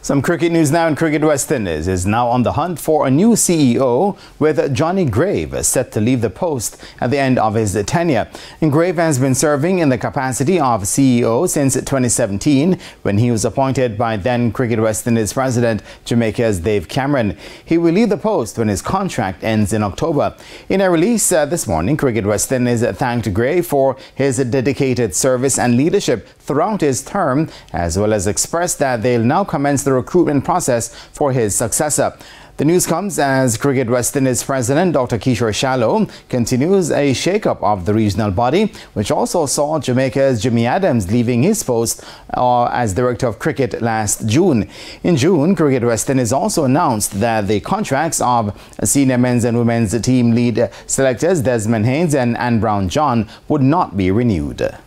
Some cricket news now. In cricket, West Indies is now on the hunt for a new CEO, with Johnny Grave set to leave the post at the end of his tenure. And Grave has been serving in the capacity of CEO since 2017, when he was appointed by then Cricket West Indies president Jamaica's Dave Cameron. He will leave the post when his contract ends in October. In a release this morning, Cricket West Indies thanked Grave for his dedicated service and leadership throughout his term, as well as expressed that they'll now commence the recruitment process for his successor. The news comes as Cricket West Indies president Dr. Kishore Shallow continues a shake-up of the regional body, which also saw Jamaica's Jimmy Adams leaving his post as director of cricket last June. In June, Cricket West Indies also announced that the contracts of senior men's and women's team lead selectors Desmond Haynes and Anne Brown John would not be renewed.